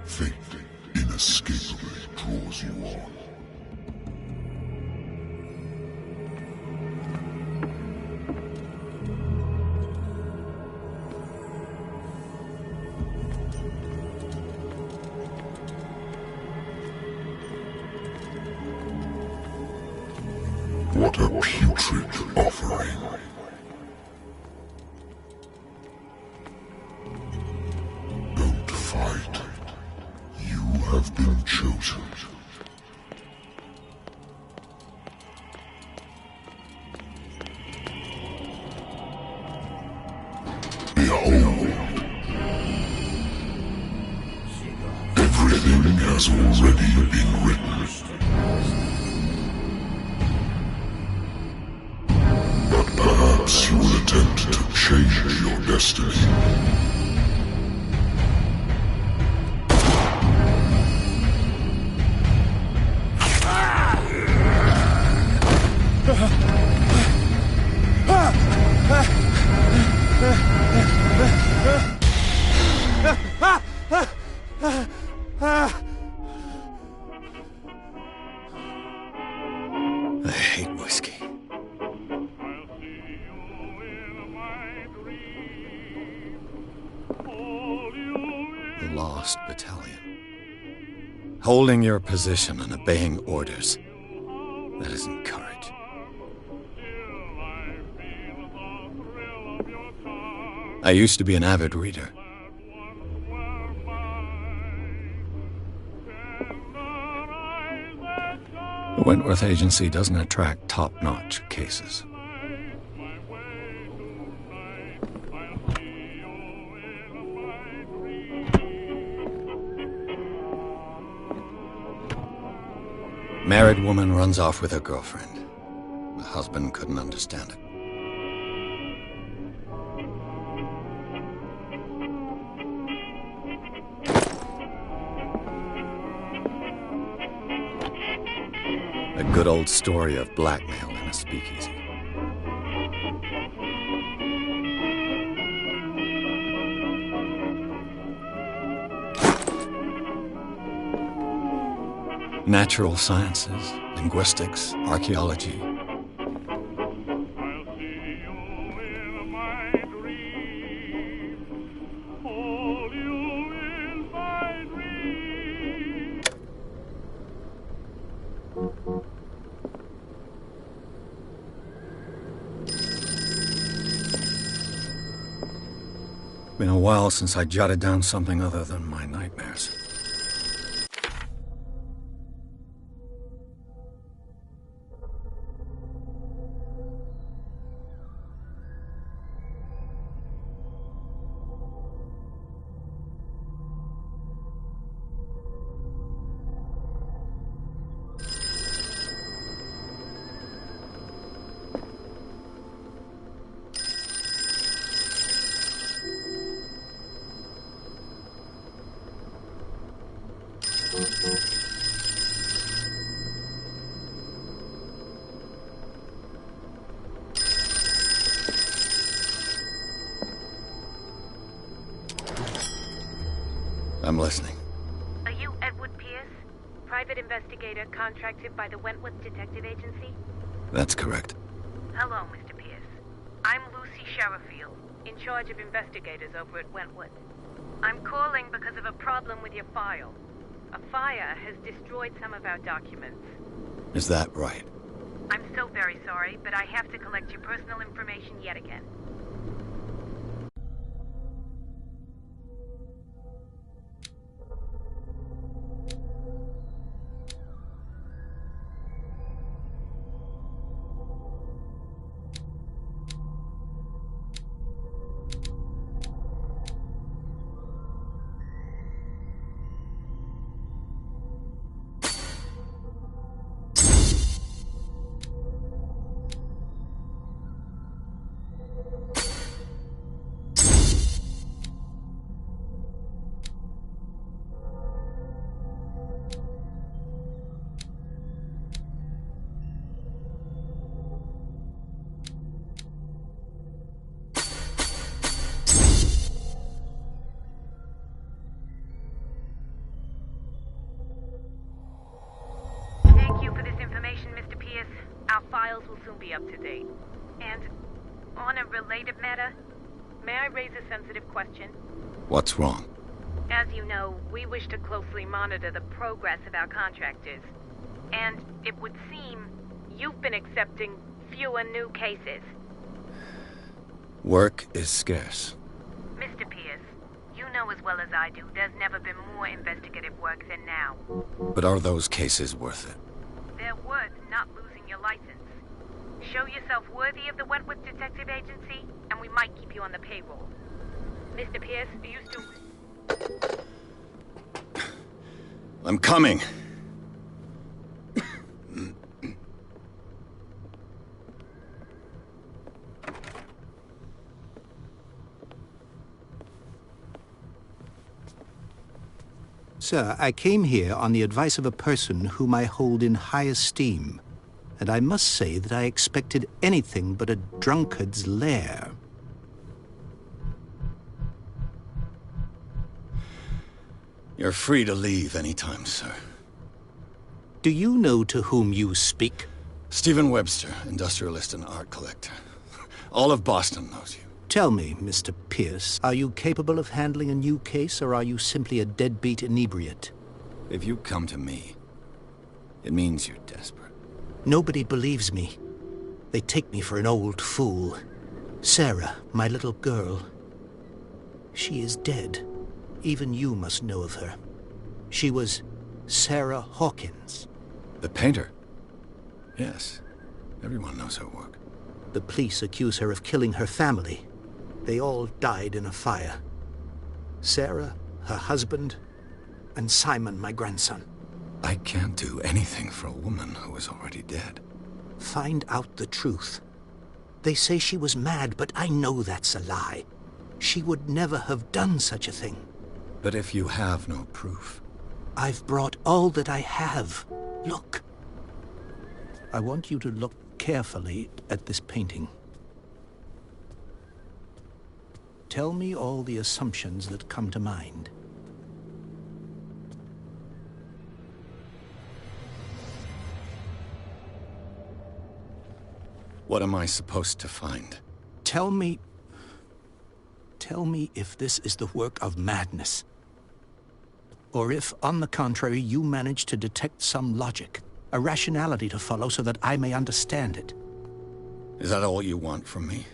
Fate inescapably draws you on. What a putrid offering. Don't fight. You have been chosen. Behold. Everything has already been written. Perhaps you will attempt to change your destiny. I hate whiskey. Lost battalion. Holding your position and obeying orders. That isn't courage. I used to be an avid reader. The Wentworth Agency doesn't attract top-notch cases. Married woman runs off with her girlfriend. The husband couldn't understand it. A good old story of blackmail in a speakeasy. Natural sciences, linguistics, archaeology. Been a while since I jotted down something other than my nightmares. I'm listening. Are you Edward Pierce, private investigator contracted by the Wentworth Detective Agency? That's correct. Hello, Mr. Pierce. I'm Lucy Sherifield, in charge of investigators over at Wentworth. I'm calling because of a problem with your file. A fire has destroyed some of our documents. Is that right? I'm so very sorry, but I have to collect your personal information yet again. be up to date. And on a related matter, may I raise a sensitive question? What's wrong? As you know, we wish to closely monitor the progress of our contractors. And it would seem you've been accepting fewer new cases. Work is scarce. Mr. Pierce, you know as well as I do, there's never been more investigative work than now. But are those cases worth it? They're worth not losing your license. Show yourself worthy of the Wentworth Detective Agency, and we might keep you on the payroll. Mr. Pierce, are you still... I'm coming. Sir, I came here on the advice of a person whom I hold in high esteem, and I must say that I expected anything but a drunkard's lair. You're free to leave anytime, sir. Do you know to whom you speak? Stephen Webster, industrialist and art collector. All of Boston knows you. Tell me, Mr. Pierce, are you capable of handling a new case, or are you simply a deadbeat inebriate? If you come to me, it means you're desperate. Nobody believes me. They take me for an old fool. Sarah, my little girl, she is dead. Even you must know of her. She was Sarah Hawkins. The painter? Yes. Everyone knows her work. The police accuse her of killing her family. They all died in a fire. Sarah, her husband, and Simon, my grandson. I can't do anything for a woman who is already dead. Find out the truth. They say she was mad, but I know that's a lie. She would never have done such a thing. But if you have no proof... I've brought all that I have. Look. I want you to look carefully at this painting. Tell me all the assumptions that come to mind. What am I supposed to find? Tell me if this is the work of madness. Or if, on the contrary, you manage to detect some logic, a rationality to follow so that I may understand it. Is that all you want from me?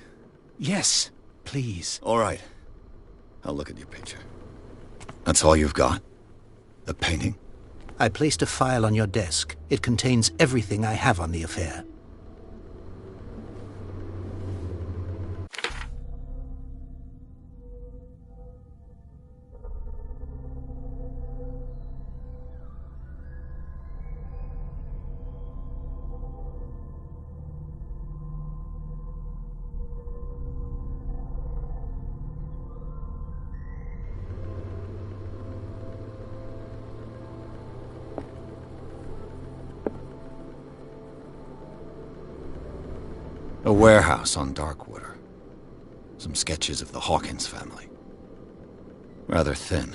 Yes, please. All right. I'll look at your picture. That's all you've got? The painting? I placed a file on your desk. It contains everything I have on the affair. A warehouse on Darkwater. Some sketches of the Hawkins family. Rather thin.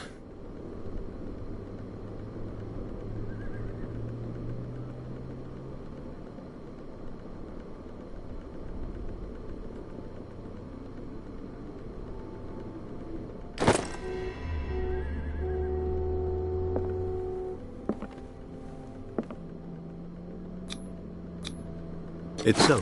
It's so.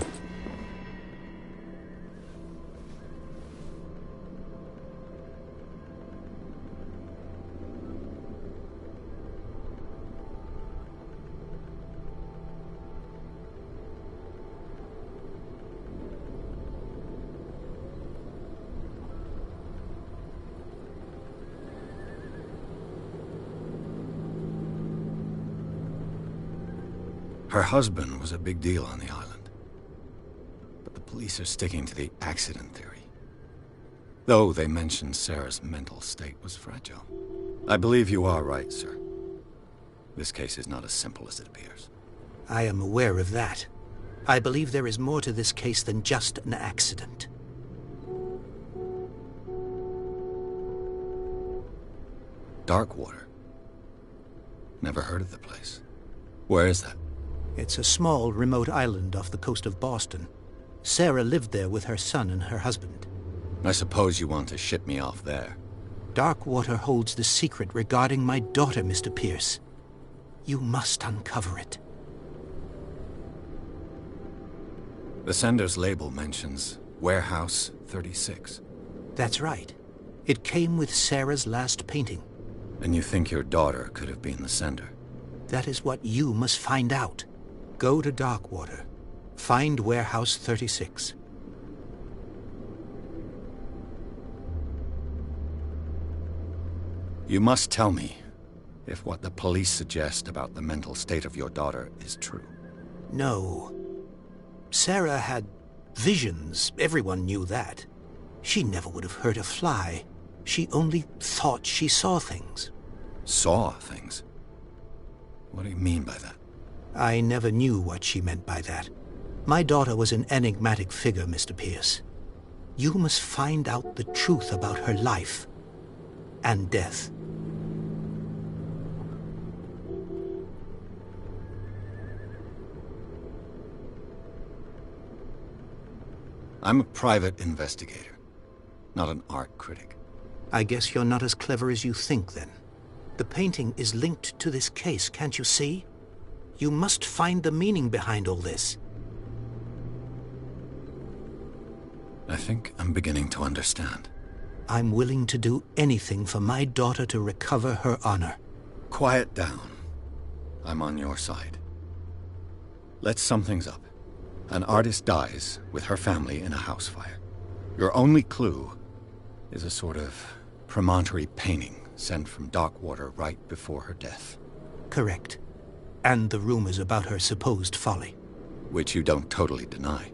Her husband was a big deal on the island. But the police are sticking to the accident theory. Though they mentioned Sarah's mental state was fragile. I believe you are right, sir. This case is not as simple as it appears. I am aware of that. I believe there is more to this case than just an accident. Darkwater. Never heard of the place. Where is that? It's a small, remote island off the coast of Boston. Sarah lived there with her son and her husband. I suppose you want to ship me off there. Darkwater holds the secret regarding my daughter, Mr. Pierce. You must uncover it. The sender's label mentions Warehouse 36. That's right. It came with Sarah's last painting. And you think your daughter could have been the sender? That is what you must find out. Go to Darkwater. Find Warehouse 36. You must tell me if what the police suggest about the mental state of your daughter is true. No. Sarah had visions. Everyone knew that. She never would have hurt a fly. She only thought she saw things. Saw things? What do you mean by that? I never knew what she meant by that. My daughter was an enigmatic figure, Mr. Pierce. You must find out the truth about her life and death. I'm a private investigator, not an art critic. I guess you're not as clever as you think, then. The painting is linked to this case, can't you see? You must find the meaning behind all this. I think I'm beginning to understand. I'm willing to do anything for my daughter to recover her honor. Quiet down. I'm on your side. Let's sum things up. An artist dies with her family in a house fire. Your only clue is a sort of promontory painting sent from Darkwater right before her death. Correct. And the rumors about her supposed folly. Which you don't totally deny.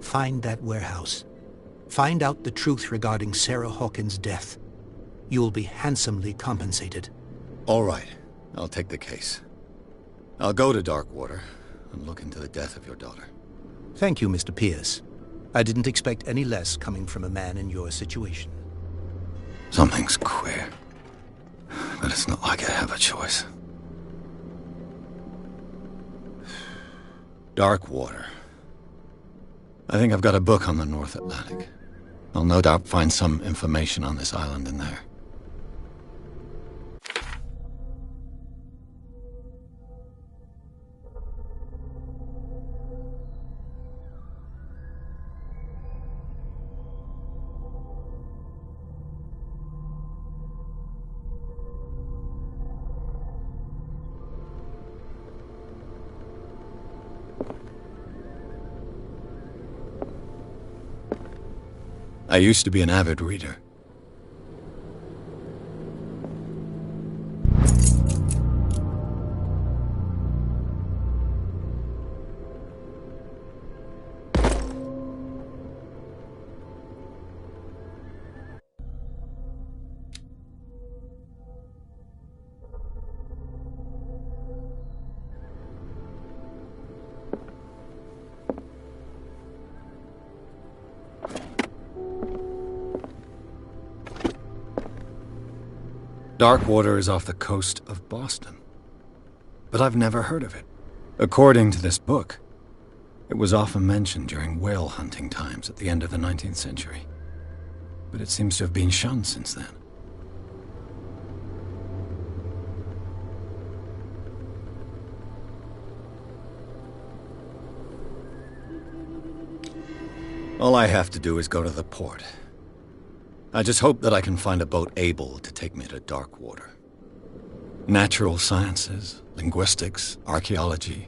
Find that warehouse. Find out the truth regarding Sarah Hawkins' death. You'll be handsomely compensated. All right. I'll take the case. I'll go to Darkwater and look into the death of your daughter. Thank you, Mr. Pierce. I didn't expect any less coming from a man in your situation. Something's queer. But it's not like I have a choice. Darkwater. I think I've got a book on the North Atlantic. I'll no doubt find some information on this island in there. I used to be an avid reader. Darkwater is off the coast of Boston. But I've never heard of it. According to this book, it was often mentioned during whale hunting times at the end of the 19th century. But it seems to have been shunned since then. All I have to do is go to the port. I just hope that I can find a boat able to take me to Darkwater. Natural sciences, linguistics, archaeology.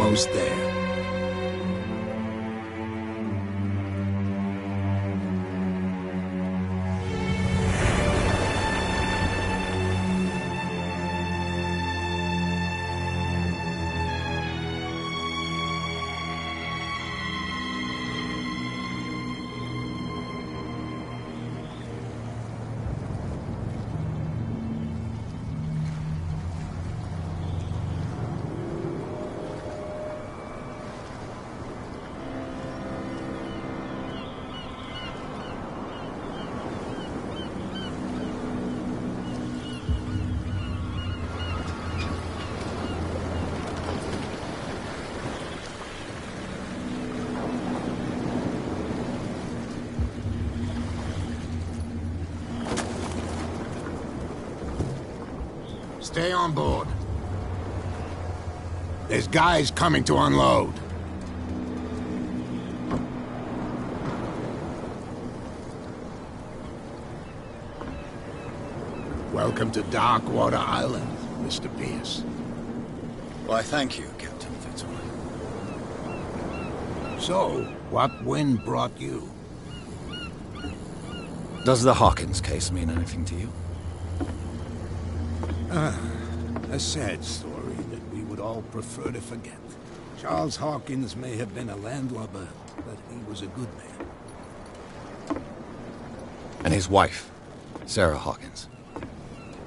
almost there. Stay on board. There's guys coming to unload. Welcome to Darkwater Island, Mr. Pierce. Why, thank you, Captain Fitzroy. So, what wind brought you? Does the Hawkins case mean anything to you? A sad story that we would all prefer to forget. Charles Hawkins may have been a landlubber, but he was a good man. And his wife, Sarah Hawkins.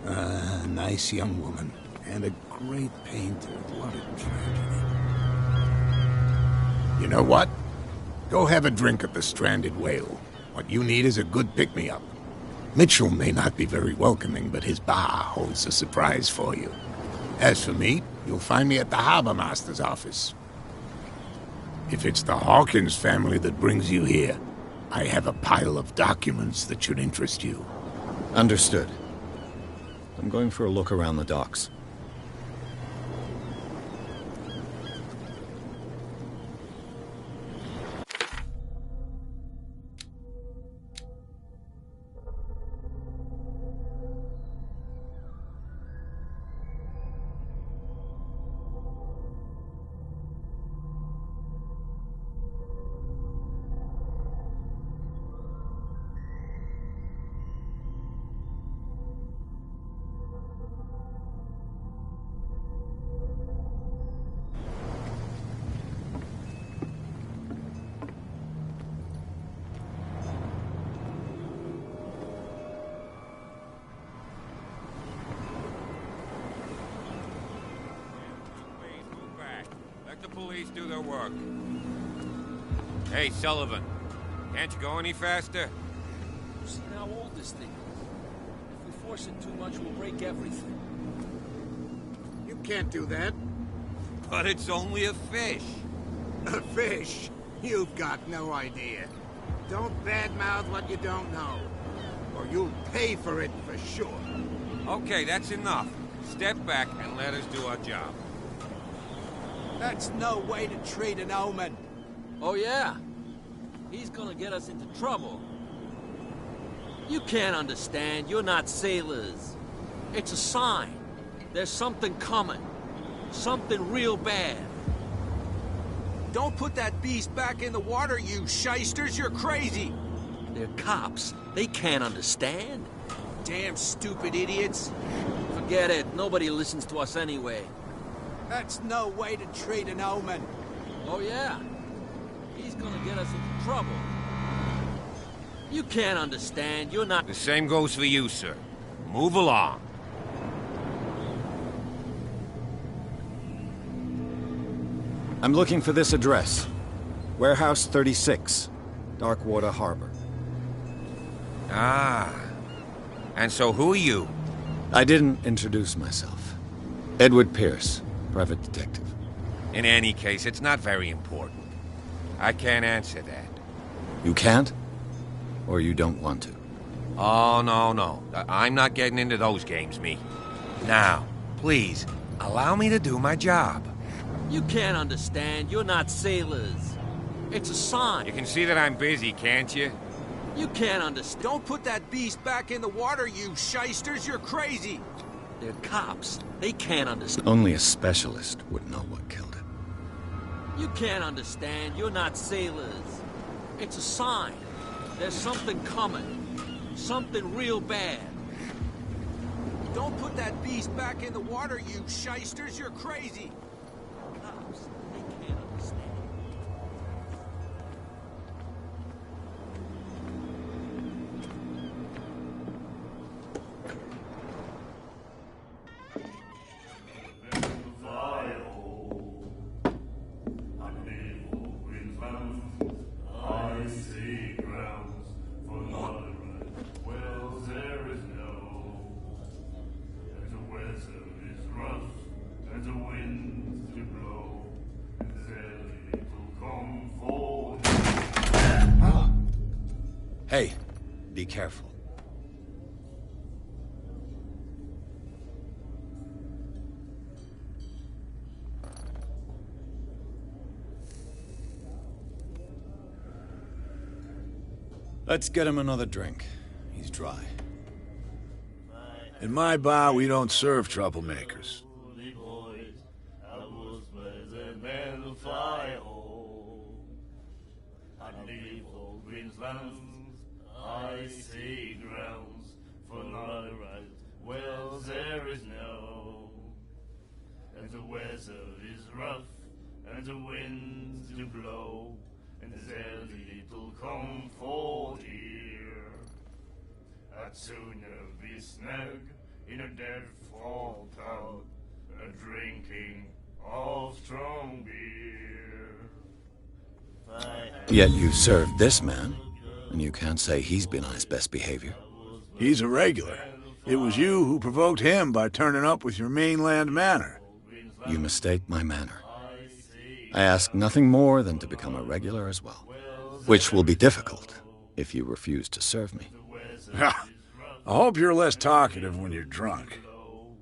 A nice young woman, and a great painter. What a tragedy. You know what? Go have a drink at the Stranded Whale. What you need is a good pick-me-up. Mitchell may not be very welcoming, but his bar holds a surprise for you. As for me, you'll find me at the Harbor Master's office. If it's the Hawkins family that brings you here, I have a pile of documents that should interest you. Understood. I'm going for a look around the docks. Police do their work. Hey, Sullivan. Can't you go any faster? See how old this thing is. If we force it too much, we'll break everything. You can't do that. But it's only a fish. A fish? You've got no idea. Don't badmouth what you don't know, or you'll pay for it for sure. Okay, that's enough. Step back and let us do our job. That's no way to treat an omen. Oh, yeah? He's gonna get us into trouble. You can't understand. You're not sailors. It's a sign. There's something coming. Something real bad. Don't put that beast back in the water, you shysters. You're crazy. They're cops. They can't understand. Damn stupid idiots. Forget it. Nobody listens to us anyway. That's no way to treat an omen. Oh, yeah? He's gonna get us into trouble. You can't understand. You're not... The same goes for you, sir. Move along. I'm looking for this address. Warehouse 36, Darkwater Harbor. Ah. And so who are you? I didn't introduce myself. Edward Pierce, private detective. In any case, it's not very important. I can't answer that. You can't? Or you don't want to? Oh, no. I'm not getting into those games, me. Now, please, allow me to do my job. You can't understand. You're not sailors. It's a sign. You can see that I'm busy, can't you? You can't understand. Don't put that beast back in the water, you shysters. You're crazy. They're cops. They can't understand. Only a specialist would know what killed it. You can't understand. You're not sailors. It's a sign. There's something coming. Something real bad. Don't put that beast back in the water, you shysters. You're crazy. Cops, they can't understand. Hey, be careful. Let's get him another drink. He's dry. In my bar, we don't serve troublemakers. Icy grounds for not right. Well, there is no, and the weather is rough, and the winds do blow, and there's little comfort here. I'd sooner be snug in a dead fall town, a drinking of strong beer. Yet you served this man. And you can't say he's been on his best behavior. He's a regular. It was you who provoked him by turning up with your mainland manner. You mistake my manner. I ask nothing more than to become a regular as well. Which will be difficult if you refuse to serve me. I hope you're less talkative when you're drunk.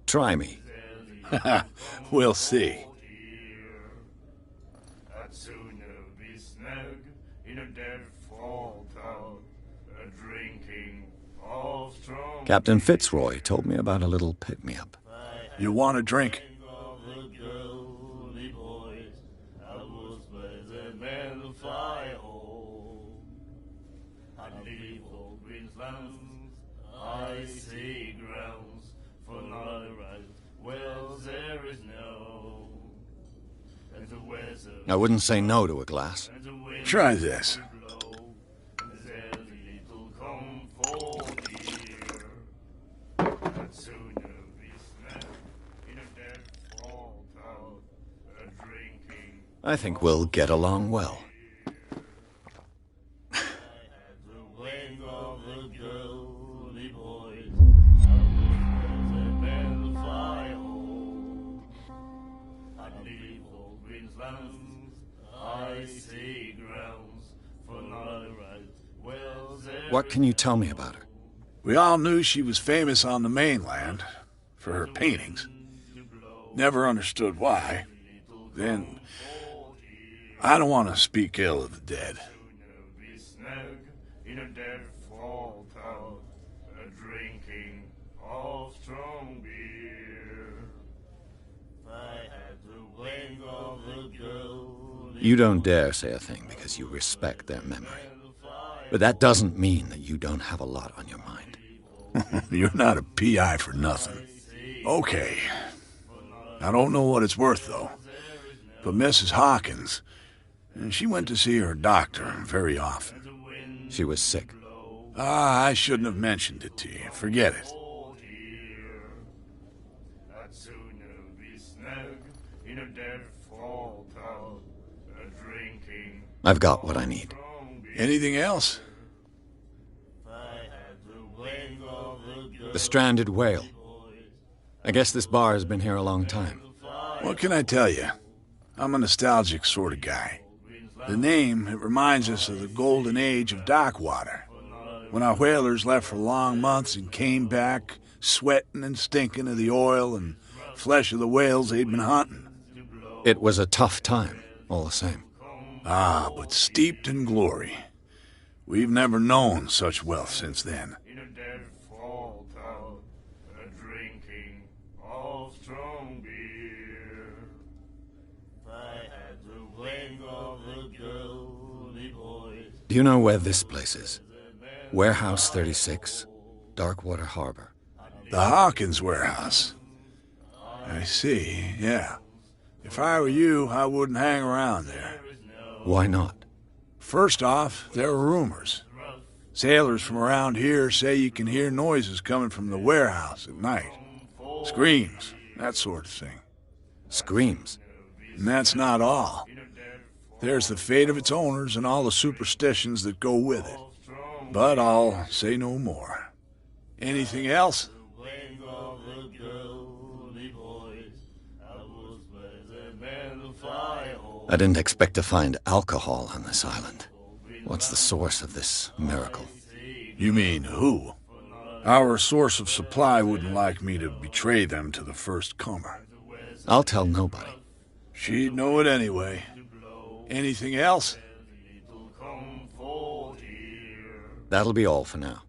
Try me. We'll see. I'd sooner be snug in a dead fall town, a drinking of strong. Captain Fitzroy told me about a little pick-me-up. You want a drink? Icy grounds for not right. Well, there is no, and the weather. I wouldn't say no to a glass. Try this. There's little comfort here. I'd sooner be snapped in a dead fall town, a drinking. I think we'll get along well. What can you tell me about her? We all knew she was famous on the mainland for her paintings. Never understood why. Then, I don't want to speak ill of the dead. In a dead fall town, a drinking of strong beer. I had the wing of the girl. You don't dare say a thing because you respect their memory. But that doesn't mean that you don't have a lot on your mind. You're not a PI for nothing. Okay. I don't know what it's worth, though. But Mrs. Hawkins, she went to see her doctor very often. She was sick. I shouldn't have mentioned it to you. Forget it. I'd sooner be snug in a dead fall town, a drinking. I've got what I need. Anything else? The stranded whale. I guess this bar has been here a long time. What can I tell you? I'm a nostalgic sort of guy. The name, it reminds us of the golden age of dock water, when our whalers left for long months and came back sweating and stinking of the oil and flesh of the whales they'd been hunting. It was a tough time, all the same. Ah, but steeped in glory. We've never known such wealth since then. In a dead fall town, a drinking of strong beer. I had the wing Do you know where this place is? Warehouse 36, Darkwater Harbor. The Hawkins warehouse. I see, yeah. If I were you, I wouldn't hang around there. Why not? First off, there are rumors. Sailors from around here say you can hear noises coming from the warehouse at night. Screams, that sort of thing. Screams? And that's not all. There's the fate of its owners and all the superstitions that go with it. But I'll say no more. Anything else? I didn't expect to find alcohol on this island. What's the source of this miracle? You mean who? Our source of supply wouldn't like me to betray them to the first comer. I'll tell nobody. She'd know it anyway. Anything else? That'll be all for now.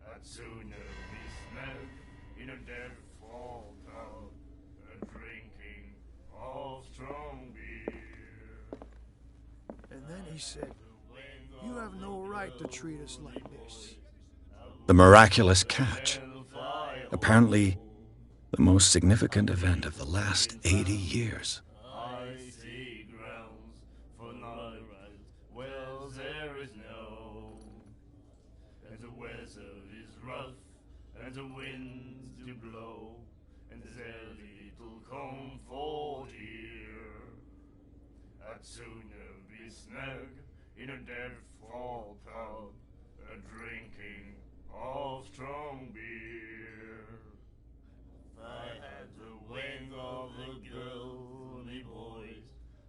And then he said, "You have no right to treat us like this." The miraculous catch. Apparently, the most significant event of the last 80 years. And the winds do blow, and there's little comfort here. I'd sooner be snug in a dead-fall pub, drinking of strong beer. If I had the wing of the girly boys,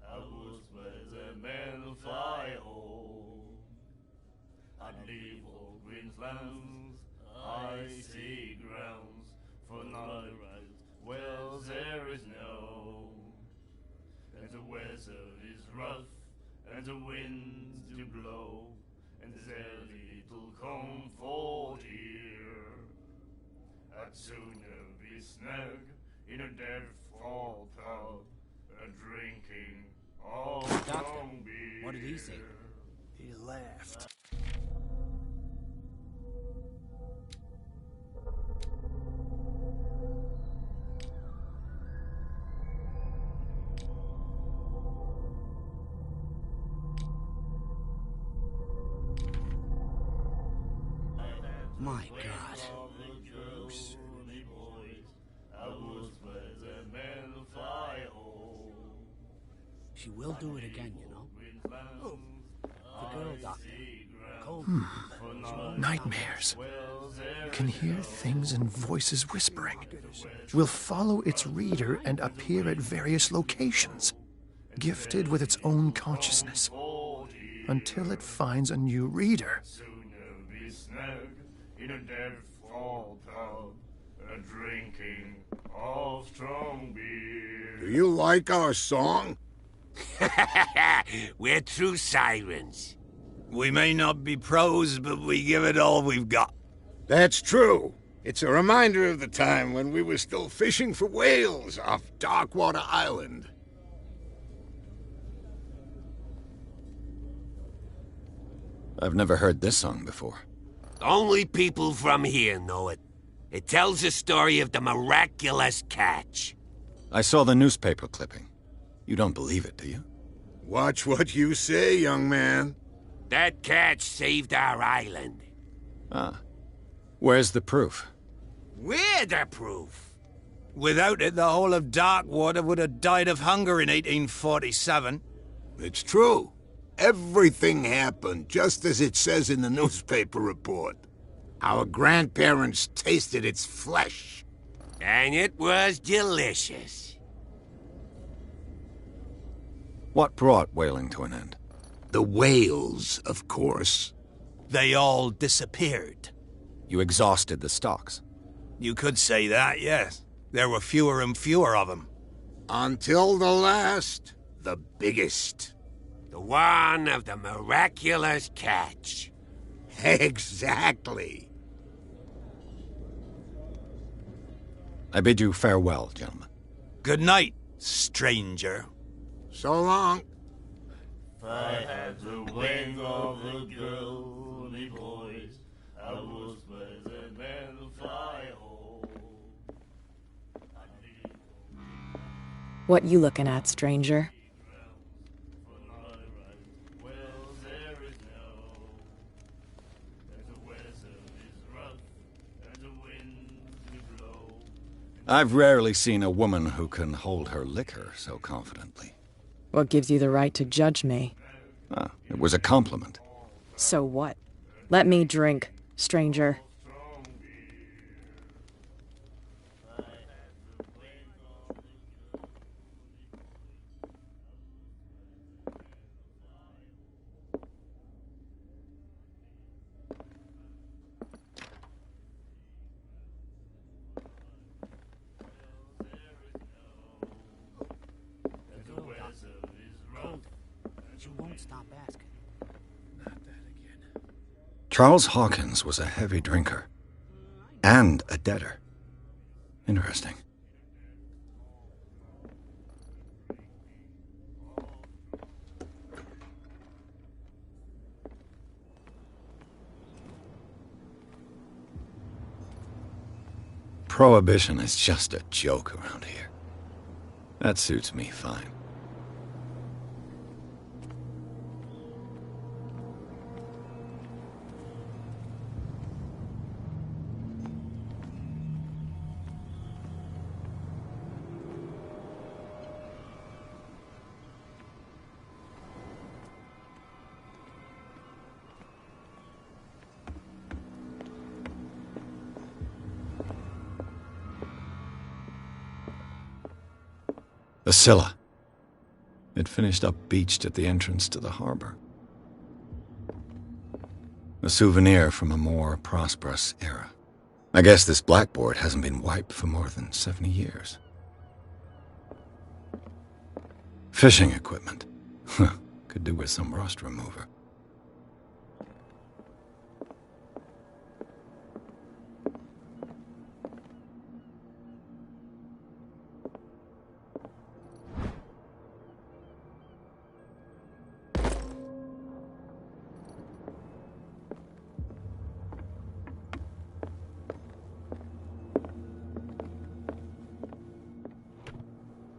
I would swear the men fly home. I'd leave all Queensland, icy grounds, for not right well there is no. And the weather is rough, and the winds do blow, and there's little comfort here. I'd sooner be snug in a dead-fall pub, drinking all strong beer. What did he say? He laughed. My God. She will do it again, you know. Oh. The girl doctor. Cold. Nightmares. Can hear things and voices whispering. Will follow its reader and appear at various locations, gifted with its own consciousness, until it finds a new reader. In a dead-fall pub, drinking of strong beer. Do you like our song? We're true sirens. We may not be pros, but we give it all we've got. That's true. It's a reminder of the time when we were still fishing for whales off Darkwater Island. I've never heard this song before. Only people from here know it. It tells the story of the miraculous catch. I saw the newspaper clipping. You don't believe it, do you? Watch what you say, young man. That catch saved our island. Ah. Where's the proof? We're the proof. Without it, the whole of Darkwater would have died of hunger in 1847. It's true. Everything happened just as it says in the newspaper report. Our grandparents tasted its flesh. And it was delicious. What brought whaling to an end? The whales, of course. They all disappeared. You exhausted the stocks. You could say that, yes. There were fewer and fewer of them. Until the last, the biggest. The one of the miraculous catch. Exactly. I bid you farewell, gentlemen. Good night, stranger. So long. If I had the wing of a girl me, boys. I was present when the fire hole. What you looking at, stranger? I've rarely seen a woman who can hold her liquor so confidently. What gives you the right to judge me? Ah, it was a compliment. So what? Let me drink, stranger. You won't stop asking. Charles Hawkins was a heavy drinker. And a debtor. Interesting. Prohibition is just a joke around here. That suits me fine. The Scylla. It finished up beached at the entrance to the harbor. A souvenir from a more prosperous era. I guess this blackboard hasn't been wiped for more than 70 years. Fishing equipment. Could do with some rust remover.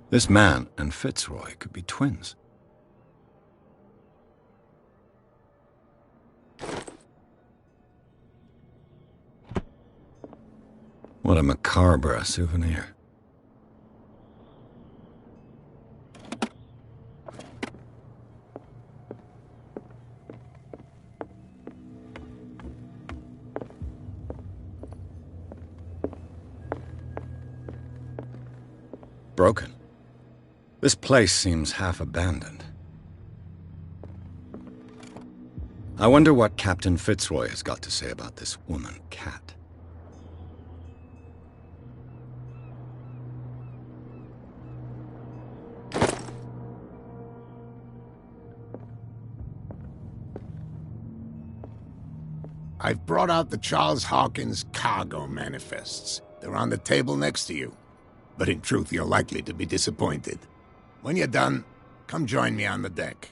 This man and Fitzroy could be twins. What a macabre souvenir. Broken. This place seems half abandoned. I wonder what Captain Fitzroy has got to say about this woman, Cat. I've brought out the Charles Hawkins cargo manifests. They're on the table next to you. But in truth, you're likely to be disappointed. When you're done, come join me on the deck.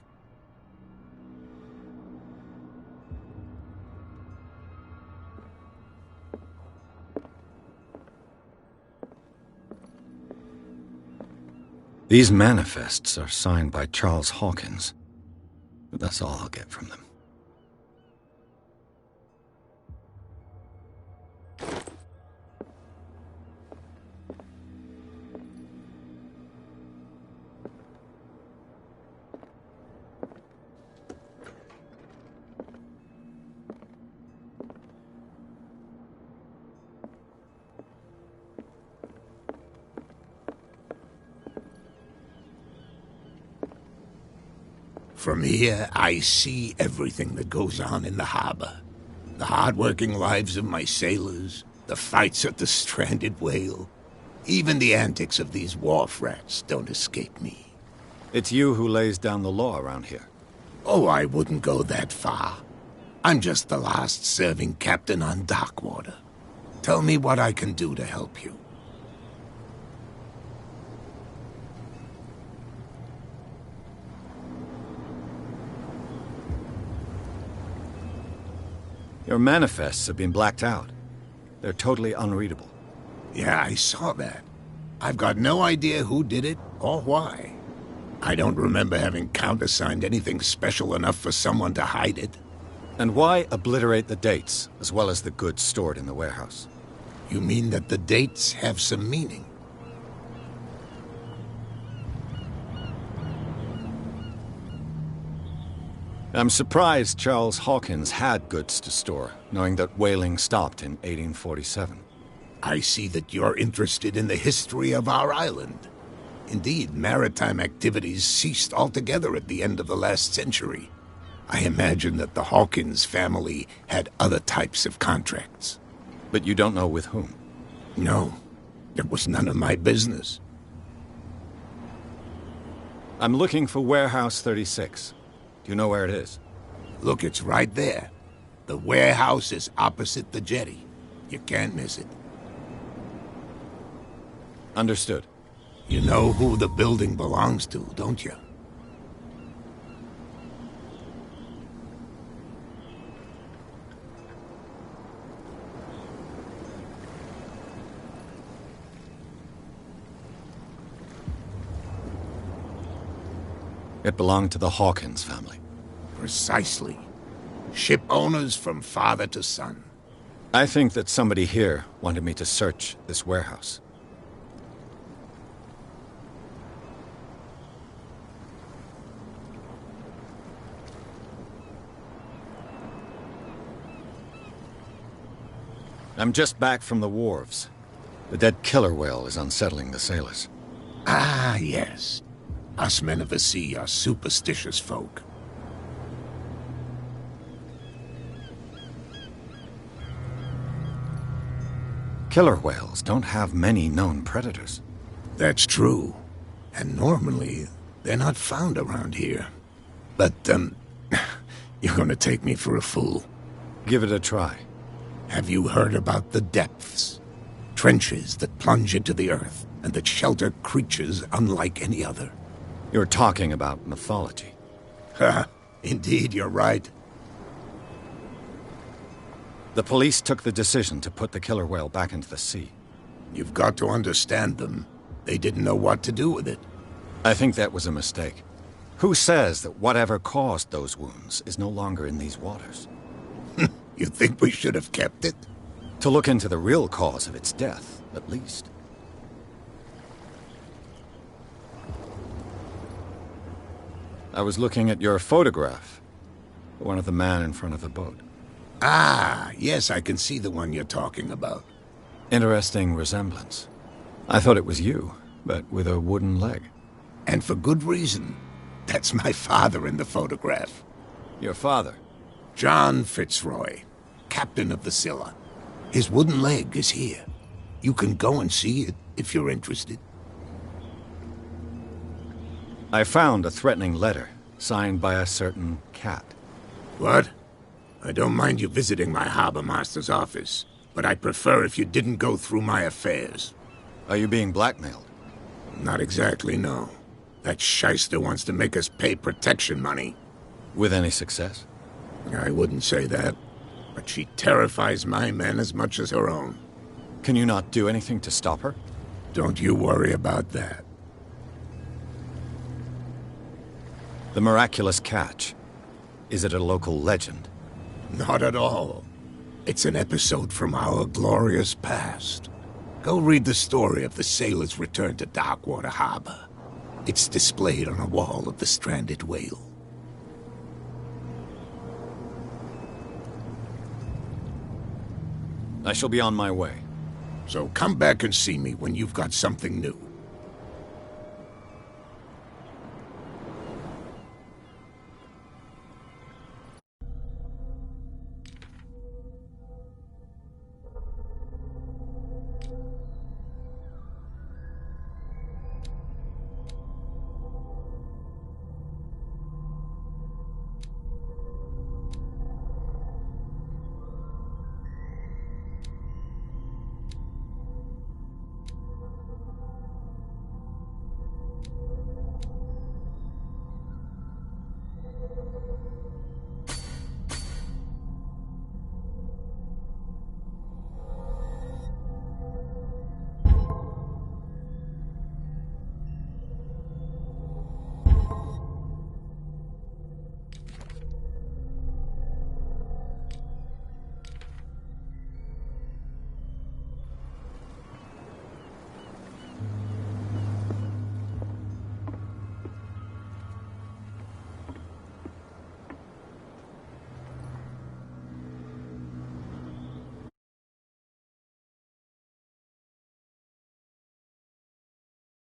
These manifests are signed by Charles Hawkins, but that's all I'll get from them. From here, I see everything that goes on in the harbor. The hard-working lives of my sailors, the fights at the stranded whale. Even the antics of these wharf rats don't escape me. It's you who lays down the law around here. Oh, I wouldn't go that far. I'm just the last serving captain on Darkwater. Tell me what I can do to help you. Your manifests have been blacked out. They're totally unreadable. Yeah, I saw that. I've got no idea who did it or why. I don't remember having countersigned anything special enough for someone to hide it. And why obliterate the dates, as well as the goods stored in the warehouse? You mean that the dates have some meaning? I'm surprised Charles Hawkins had goods to store, knowing that whaling stopped in 1847. I see that you're interested in the history of our island. Indeed, maritime activities ceased altogether at the end of the last century. I imagine that the Hawkins family had other types of contracts. But you don't know with whom? No, it was none of my business. I'm looking for Warehouse 36. Do you know where it is? Look, it's right there. The warehouse is opposite the jetty. You can't miss it. Understood. You know who the building belongs to, don't you? It belonged to the Hawkins family. Precisely. Ship owners from father to son. I think that somebody here wanted me to search this warehouse. I'm just back from the wharves. The dead killer whale is unsettling the sailors. Ah, yes. Us men of the sea are superstitious folk. Killer whales don't have many known predators. That's true. And normally, they're not found around here. But, you're gonna take me for a fool. Give it a try. Have you heard about the depths? Trenches that plunge into the earth and that shelter creatures unlike any other. You're talking about mythology. Ha! Indeed, you're right. The police took the decision to put the killer whale back into the sea. You've got to understand them. They didn't know what to do with it. I think that was a mistake. Who says that whatever caused those wounds is no longer in these waters? You think we should have kept it? To look into the real cause of its death, at least. I was looking at your photograph. One of the man in front of the boat. Ah, yes, I can see the one you're talking about. Interesting resemblance. I thought it was you, but with a wooden leg. And for good reason. That's my father in the photograph. Your father? John Fitzroy, captain of the Scylla. His wooden leg is here. You can go and see it if you're interested. I found a threatening letter, signed by a certain cat. What? I don't mind you visiting my harbor master's office, but I'd prefer if you didn't go through my affairs. Are you being blackmailed? Not exactly, no. That shyster wants to make us pay protection money. With any success? I wouldn't say that, but she terrifies my men as much as her own. Can you not do anything to stop her? Don't you worry about that. The miraculous catch. Is it a local legend? Not at all. It's an episode from our glorious past. Go read the story of the sailor's return to Darkwater Harbor. It's displayed on a wall of the stranded whale. I shall be on my way. So come back and see me when you've got something new.